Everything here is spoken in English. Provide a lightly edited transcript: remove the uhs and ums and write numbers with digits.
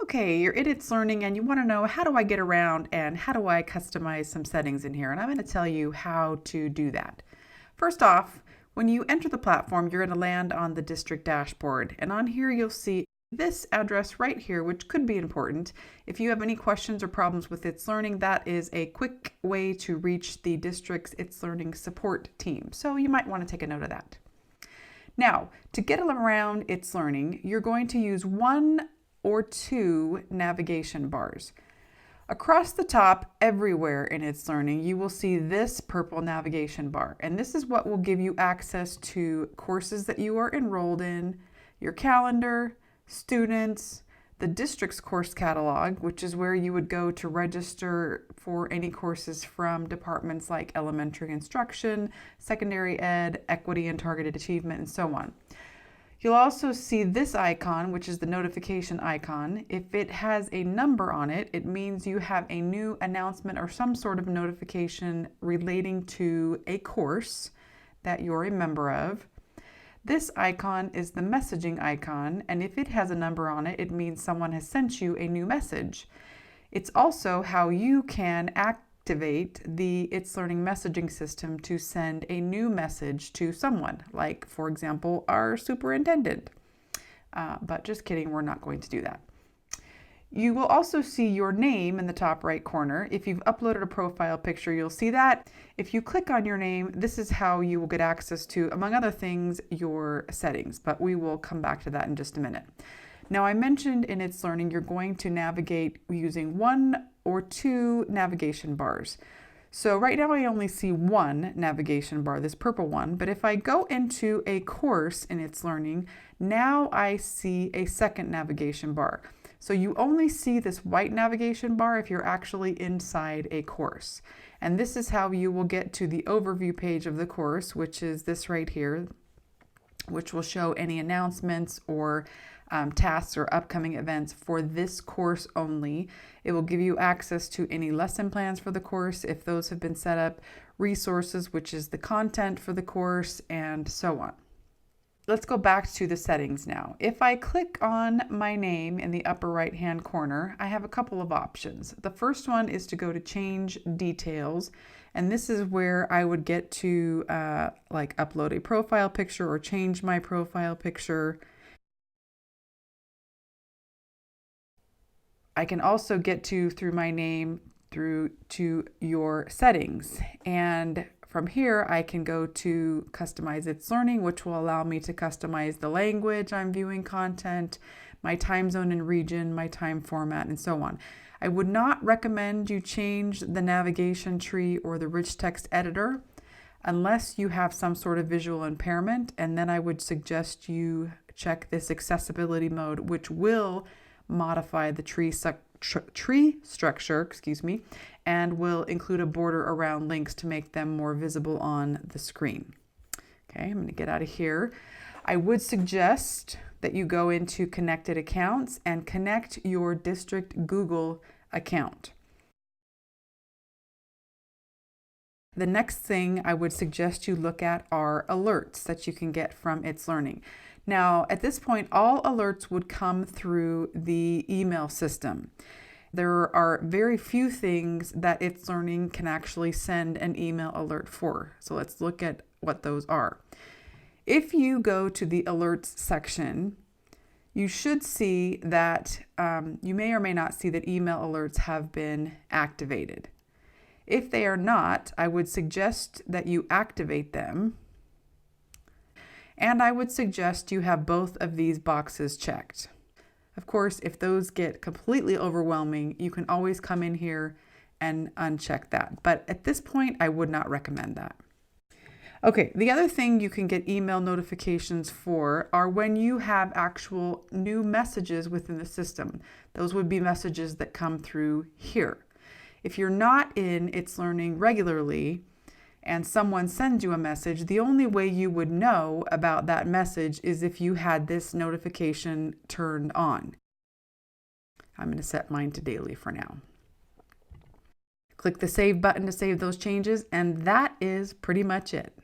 Okay, you're in itslearning and you want to know, how do I get around and how do I customize some settings in here? And I'm going to tell you how to do that. First off, when you enter the platform, you're going to land on the district dashboard. And on here, you'll see this address right here, which could be important. If you have any questions or problems with itslearning, that is a quick way to reach the district's itslearning support team. So you might want to take a note of that. Now, to get around itslearning, you're going to use one or two navigation bars. Across the top, everywhere in itslearning, you will see this purple navigation bar, and this is what will give you access to courses that you are enrolled in, your calendar, students, the district's course catalog, which is where you would go to register for any courses from departments like elementary instruction, secondary ed, equity and targeted achievement, and so on. You'll also see this icon, which is the notification icon. If it has a number on it, it means you have a new announcement or some sort of notification relating to a course that you're a member of. This icon is the messaging icon, and if it has a number on it, it means someone has sent you a new message. It's also how you can activate the itslearning messaging system to send a new message to someone, like, for example, our superintendent. But just kidding, we're not going to do that. You will also see your name in the top right corner. If you've uploaded a profile picture, you'll see that. If you click on your name, this is how you will get access to, among other things, your settings, but we will come back to that in just a minute. Now, I mentioned in itslearning, you're going to navigate using one or two navigation bars. So right now I only see one navigation bar, this purple one, but if I go into a course in itslearning, now I see a second navigation bar. So you only see this white navigation bar if you're actually inside a course. And this is how you will get to the overview page of the course, which is this right here, which will show any announcements or tasks or upcoming events for this course only. It will give you access to any lesson plans for the course if those have been set up, resources, which is the content for the course, and so on. Let's go back to the settings now. If I click on my name in the upper right hand corner, I have a couple of options. The first one is to go to change details, and this is where I would get to like upload a profile picture or change my profile picture. I can also get to, through my name, through to your settings, and from here I can go to customize itslearning, which will allow me to customize the language I'm viewing content, my time zone and region, my time format, and so on. I would not recommend you change the navigation tree or the rich text editor unless you have some sort of visual impairment, and then I would suggest you check this accessibility mode, which will modify the tree structure, and will include a border around links to make them more visible on the screen. Okay, I'm going to get out of here. I would suggest that you go into connected accounts and connect your district Google account. The next thing I would suggest you look at are alerts that you can get from itslearning. Now, at this point, all alerts would come through the email system. There are very few things that itslearning can actually send an email alert for. So let's look at what those are. If you go to the alerts section, you should see that you may or may not see that email alerts have been activated. If they are not, I would suggest that you activate them. And I would suggest you have both of these boxes checked. Of course, if those get completely overwhelming, you can always come in here and uncheck that. But at this point, I would not recommend that. Okay, the other thing you can get email notifications for are when you have actual new messages within the system. Those would be messages that come through here. If you're not in itslearning regularly, and someone sends you a message, the only way you would know about that message is if you had this notification turned on. I'm going to set mine to daily for now. Click the save button to save those changes, and that is pretty much it.